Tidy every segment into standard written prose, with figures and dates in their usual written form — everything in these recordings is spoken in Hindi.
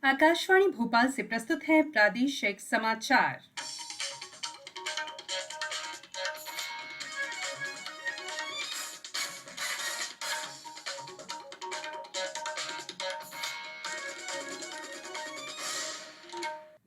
आकाशवाणी भोपाल से प्रस्तुत है प्रादेशिक समाचार।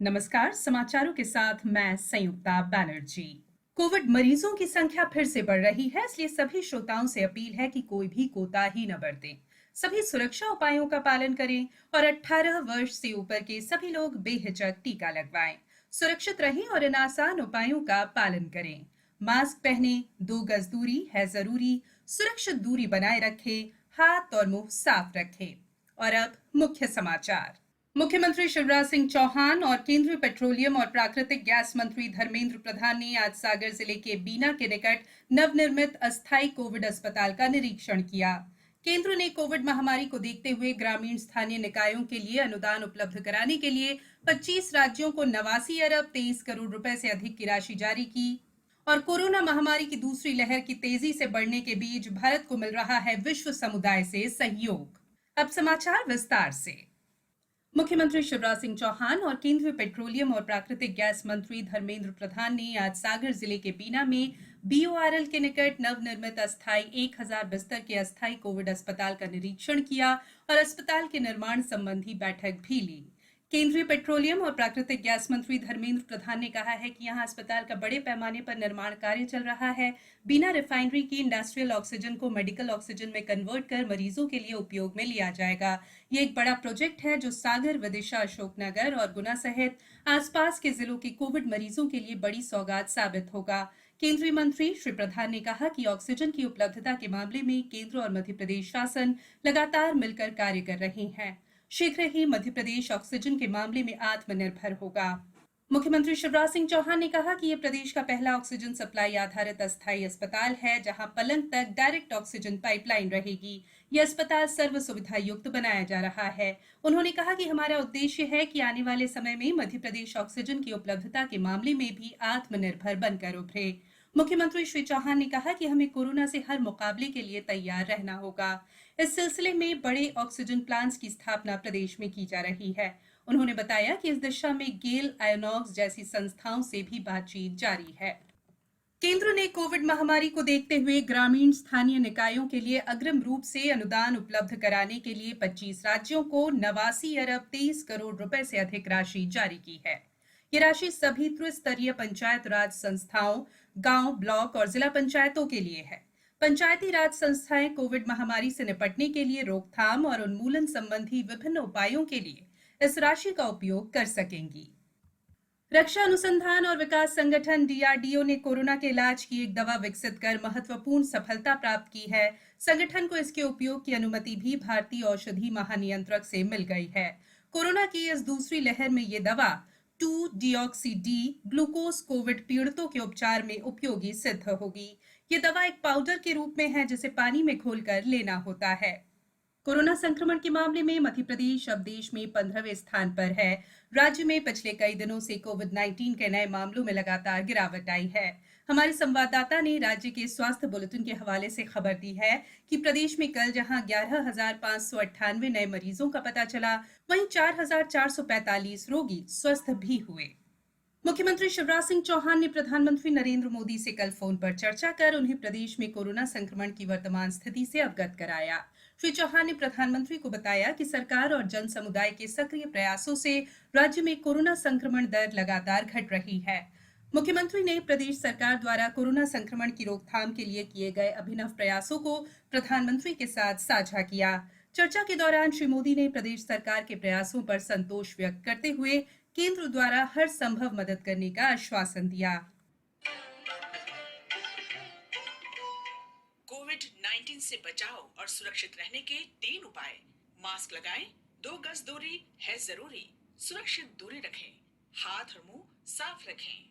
नमस्कार, समाचारों के साथ मैं संयुक्ता बैनर्जी। कोविड मरीजों की संख्या फिर से बढ़ रही है, इसलिए सभी श्रोताओं से अपील है कि कोई भी कोताही न बरतें। सभी सुरक्षा उपायों का पालन करें और 18 वर्ष से ऊपर के सभी लोग बेहिचक टीका लगवाएं। सुरक्षित रहें और इन आसान उपायों का पालन करें। मास्क पहनें, 2 गज दूरी है जरूरी, सुरक्षित दूरी बनाए रखें, हाथ और मुंह साफ रखें। और अब मुख्य समाचार। मुख्यमंत्री शिवराज सिंह चौहान और केंद्रीय पेट्रोलियम और प्राकृतिक गैस मंत्री धर्मेंद्र प्रधान ने आज सागर जिले के बीना के निकट नवनिर्मित अस्थायी कोविड अस्पताल का निरीक्षण किया। केंद्र ने कोविड महामारी को देखते हुए ग्रामीण स्थानीय निकायों के लिए अनुदान उपलब्ध कराने के लिए 25 राज्यों को 89 अरब 23 करोड़ रुपए से अधिक की राशि जारी की। और कोरोना महामारी की दूसरी लहर की तेजी से बढ़ने के बीच भारत को मिल रहा है विश्व समुदाय से सहयोग। अब समाचार विस्तार से। मुख्यमंत्री शिवराज सिंह चौहान और केंद्रीय पेट्रोलियम और प्राकृतिक गैस मंत्री धर्मेंद्र प्रधान ने आज सागर जिले के बीना में बीओआरएल के निकट नवनिर्मित अस्थायी 1000 बिस्तर के अस्थायी कोविड अस्पताल का निरीक्षण किया और अस्पताल के निर्माण संबंधी बैठक भी ली। केंद्रीय पेट्रोलियम और प्राकृतिक गैस मंत्री धर्मेंद्र प्रधान ने कहा है कि यहां अस्पताल का बड़े पैमाने पर निर्माण कार्य चल रहा है। बीना रिफाइनरी की इंडस्ट्रियल ऑक्सीजन को मेडिकल ऑक्सीजन में कन्वर्ट कर मरीजों के लिए उपयोग में लिया जाएगा। ये एक बड़ा प्रोजेक्ट है जो सागर, विदिशा, अशोकनगर और गुना सहित आसपास के जिलों के कोविड मरीजों के लिए बड़ी सौगात साबित होगा। केंद्रीय मंत्री श्री प्रधान ने कहा कि ऑक्सीजन की उपलब्धता के मामले में केंद्र और मध्य प्रदेश शासन लगातार मिलकर कार्य कर रहे हैं। शीघ्र ही मध्य प्रदेश ऑक्सीजन के मामले में आत्मनिर्भर होगा। मुख्यमंत्री शिवराज सिंह चौहान ने कहा कि यह प्रदेश का पहला ऑक्सीजन सप्लाई आधारित अस्थायी अस्पताल है, जहां पलंग तक डायरेक्ट ऑक्सीजन पाइपलाइन रहेगी। यह अस्पताल सर्व सुविधा युक्त बनाया जा रहा है। उन्होंने कहा कि हमारा उद्देश्य है कि आने वाले समय में मध्य प्रदेश ऑक्सीजन की उपलब्धता के मामले में भी आत्मनिर्भर बनकर उभरे। मुख्यमंत्री श्री चौहान ने कहा कि हमें कोरोना से हर मुकाबले के लिए तैयार रहना होगा। इस सिलसिले में बड़े ऑक्सीजन प्लांट्स की स्थापना प्रदेश में की जा रही है। उन्होंने बताया कि इस दिशा में गेल, आयोनॉक्स जैसी संस्थाओं से भी बातचीत जारी है। केंद्र ने कोविड महामारी को देखते हुए ग्रामीण स्थानीय निकायों के लिए अग्रिम रूप से अनुदान उपलब्ध कराने के लिए 25 राज्यों को 89 अरब 23 करोड़ रुपए से अधिक राशि जारी की है। ये राशि सभी त्रिस्तरीय पंचायत राज संस्थाओं, गांव, ब्लॉक और जिला पंचायतों के लिए है। पंचायती राज संस्थाएं कोविड महामारी से निपटने के लिए रोकथाम और उन्मूलन संबंधी विभिन्न उपायों के लिए इस राशि का उपयोग कर सकेंगी। रक्षा अनुसंधान और विकास संगठन डीआरडीओ ने कोरोना के इलाज की एक दवा विकसित कर महत्वपूर्ण सफलता प्राप्त की है। संगठन को इसके उपयोग की अनुमति भी भारतीय औषधि महानियंत्रक से मिल गई है। कोरोना की इस दूसरी लहर में ये दवा 2-डीऑक्सी-डी ग्लूकोज कोविड पीड़ितों के उपचार में उपयोगी सिद्ध होगी। ये दवा एक पाउडर के रूप में है जिसे पानी में घोलकर लेना होता है। कोरोना संक्रमण के मामले में मध्य प्रदेश अब देश में 15वें स्थान पर है। राज्य में पिछले कई दिनों से कोविड-19 के नए मामलों में लगातार गिरावट आई है। हमारे संवाददाता ने राज्य के स्वास्थ्य बुलेटिन के हवाले से खबर दी है कि प्रदेश में कल जहां 11,598 नए मरीजों का पता चला, वहीं 4,445 रोगी स्वस्थ भी हुए। मुख्यमंत्री शिवराज सिंह चौहान ने प्रधानमंत्री नरेंद्र मोदी से कल फोन पर चर्चा कर उन्हें प्रदेश में कोरोना संक्रमण की वर्तमान स्थिति से अवगत कराया। श्री चौहान ने प्रधानमंत्री को बताया कि सरकार और जन समुदाय के सक्रिय प्रयासों से राज्य में कोरोना संक्रमण दर लगातार घट रही है। मुख्यमंत्री ने प्रदेश सरकार द्वारा कोरोना संक्रमण की रोकथाम के लिए किए गए अभिनव प्रयासों को प्रधानमंत्री के साथ साझा किया। चर्चा के दौरान श्री मोदी ने प्रदेश सरकार के प्रयासों पर संतोष व्यक्त करते हुए केंद्र द्वारा हर संभव मदद करने का आश्वासन दिया। कोविड-19 से बचाव और सुरक्षित रहने के 3 उपाय। मास्क लगाएं, 2 गज दूरी है जरूरी, सुरक्षित दूरी रखें, हाथ और मुंह साफ रखें।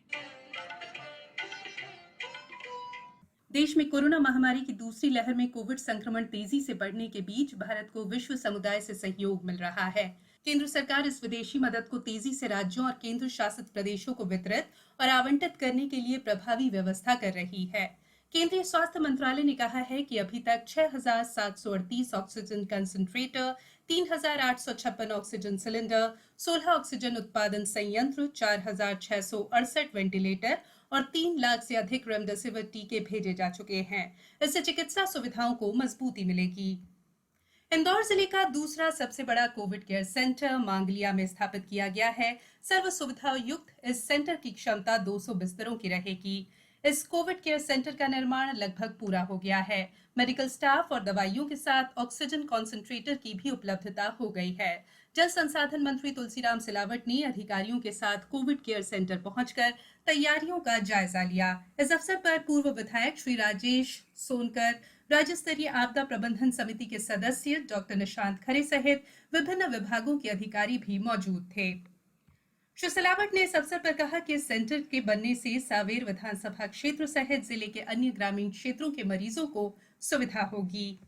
देश में कोरोना महामारी की दूसरी लहर में कोविड संक्रमण तेजी से बढ़ने के बीच भारत को विश्व समुदाय से सहयोग मिल रहा है। केंद्र सरकार इस विदेशी मदद को तेजी से राज्यों और केंद्र शासित प्रदेशों को वितरित और आवंटित करने के लिए प्रभावी व्यवस्था कर रही है। केंद्रीय स्वास्थ्य मंत्रालय ने कहा है कि अभी तक 6,738 oxygen concentrator, 3,856 oxygen cylinder, 16 oxygen उत्पादन संयंत्र, 4,668 वेंटिलेटर और 3 लाख से अधिक रेमडेसिविर टीके भेजे जा चुके हैं। इससे चिकित्सा सुविधाओं को मजबूती मिलेगी। इंदौर जिले का दूसरा सबसे बड़ा कोविड केयर सेंटर मांगलिया में स्थापित किया गया है। सर्व सुविधा युक्त इस सेंटर की क्षमता 200 बिस्तरों की रहेगी। इस कोविड केयर सेंटर का निर्माण लगभग पूरा हो गया है। मेडिकल स्टाफ और दवाइयों के साथ ऑक्सीजन कॉन्सेंट्रेटर की भी उपलब्धता हो गई है। जल संसाधन मंत्री तुलसीराम सिलावट ने अधिकारियों के साथ कोविड केयर सेंटर पहुंचकर तैयारियों का जायजा लिया। इस अवसर पर पूर्व विधायक श्री राजेश सोनकर, राज्य स्तरीय आपदा प्रबंधन समिति के सदस्य डॉक्टर निशांत खरे सहित विभिन्न विभागों के अधिकारी भी मौजूद थे। श्री सिलावट ने इस अवसर पर कहा कि इस सेंटर के बनने से सांवेर विधानसभा क्षेत्र सहित जिले के अन्य ग्रामीण क्षेत्रों के मरीजों को सुविधा होगी।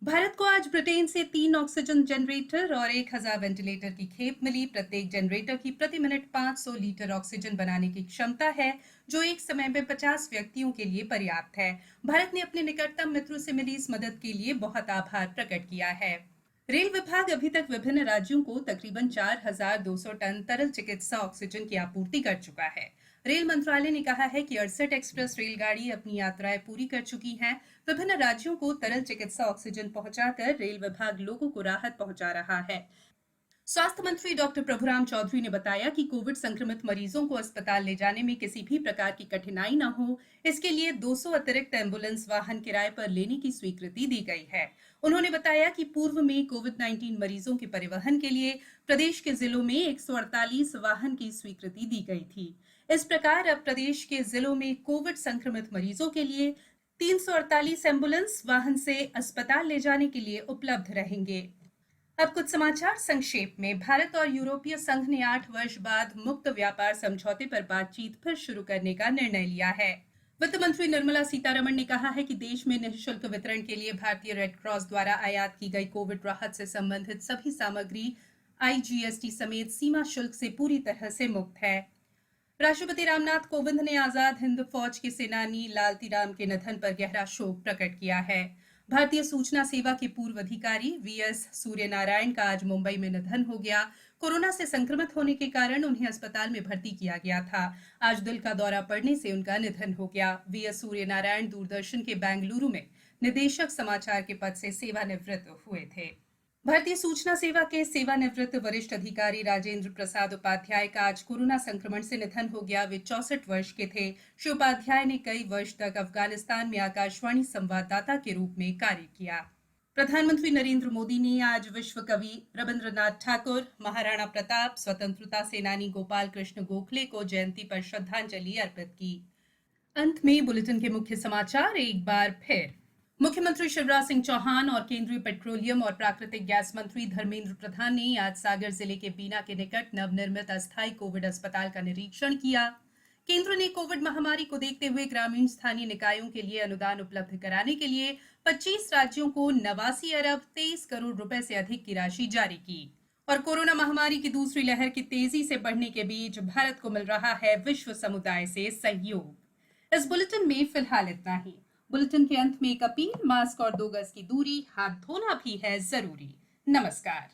भारत को आज ब्रिटेन से 3 ऑक्सीजन जनरेटर और 1,000 वेंटिलेटर की खेप मिली। प्रत्येक जनरेटर की प्रति मिनट 500 लीटर ऑक्सीजन बनाने की क्षमता है, जो एक समय में 50 व्यक्तियों के लिए पर्याप्त है। भारत ने अपने निकटतम मित्रों से मिली इस मदद के लिए बहुत आभार प्रकट किया है। रेल विभाग अभी तक विभिन्न राज्यों को तकरीबन 4,200 टन तरल चिकित्सा ऑक्सीजन की आपूर्ति कर चुका है। रेल मंत्रालय ने कहा है कि 68 एक्सप्रेस रेलगाड़ी अपनी यात्राएं पूरी कर चुकी हैं। विभिन्न राज्यों को तरल चिकित्सा ऑक्सीजन पहुंचाकर रेल विभाग लोगों को राहत पहुंचा रहा है। स्वास्थ्य मंत्री डॉक्टर प्रभुराम चौधरी ने बताया कि कोविड संक्रमित मरीजों को अस्पताल ले जाने में किसी भी प्रकार की कठिनाई न हो, इसके लिए 200 अतिरिक्त एम्बुलेंस वाहन किराए पर लेने की स्वीकृति दी गई है। उन्होंने बताया कि पूर्व में कोविड-19 मरीजों के परिवहन के लिए प्रदेश के जिलों में 148 वाहन की स्वीकृति दी गई थी। इस प्रकार अब प्रदेश के जिलों में कोविड संक्रमित मरीजों के लिए 348 एम्बुलेंस वाहन से अस्पताल ले जाने के लिए उपलब्ध रहेंगे। अब कुछ समाचार संक्षेप में। भारत और यूरोपीय संघ ने 8 वर्ष बाद मुक्त व्यापार समझौते पर बातचीत फिर शुरू करने का निर्णय लिया है। वित्त मंत्री निर्मला सीतारमण ने कहा है कि देश में निःशुल्क वितरण के लिए भारतीय रेड क्रॉस द्वारा आयात की गई कोविड राहत से संबंधित सभी सामग्री आईजीएसटी समेत सीमा शुल्क से पूरी तरह से मुक्त है। राष्ट्रपति रामनाथ कोविंद ने आजाद हिंद फौज के सेनानी लालती राम के निधन पर गहरा शोक प्रकट किया है। भारतीय सूचना सेवा के पूर्व अधिकारी वीएस सूर्यनारायण का आज मुंबई में निधन हो गया। कोरोना से संक्रमित होने के कारण उन्हें अस्पताल में भर्ती किया गया था। आज दिल का दौरा पड़ने से उनका निधन हो गया। वीएस सूर्यनारायण दूरदर्शन के बेंगलुरु में निदेशक समाचार के पद से सेवानिवृत्त हुए थे। भारतीय सूचना सेवा के सेवानिवृत्त वरिष्ठ अधिकारी राजेंद्र प्रसाद उपाध्याय का आज कोरोना संक्रमण से निधन हो गया। वे 64 वर्ष के थे। श्री उपाध्याय ने कई वर्ष तक अफगानिस्तान में आकाशवाणी संवाददाता के रूप में कार्य किया। प्रधानमंत्री नरेंद्र मोदी ने आज विश्व कवि रविंद्रनाथ ठाकुर, महाराणा प्रताप, स्वतंत्रता सेनानी गोपाल कृष्ण गोखले को जयंती पर श्रद्धांजलि अर्पित की। अंत में बुलेटिन के मुख्य समाचार एक बार फिर। मुख्यमंत्री शिवराज सिंह चौहान और केंद्रीय पेट्रोलियम और प्राकृतिक गैस मंत्री धर्मेंद्र प्रधान ने आज सागर जिले के बीना के निकट नवनिर्मित अस्थायी कोविड अस्पताल का निरीक्षण किया। केंद्र ने कोविड महामारी को देखते हुए ग्रामीण स्थानीय निकायों के लिए अनुदान उपलब्ध कराने के लिए 25 राज्यों को 89 अरब 23 करोड़ रुपए से अधिक की राशि जारी की। और कोरोना महामारी की दूसरी लहर की तेजी से बढ़ने के बीच भारत को मिल रहा है विश्व समुदाय से सहयोग। इस बुलेटिन में फिलहाल इतना ही। बुलेटिन के अंत में एक अपील, मास्क और 2 गज की दूरी, हाथ धोना भी है जरूरी। नमस्कार।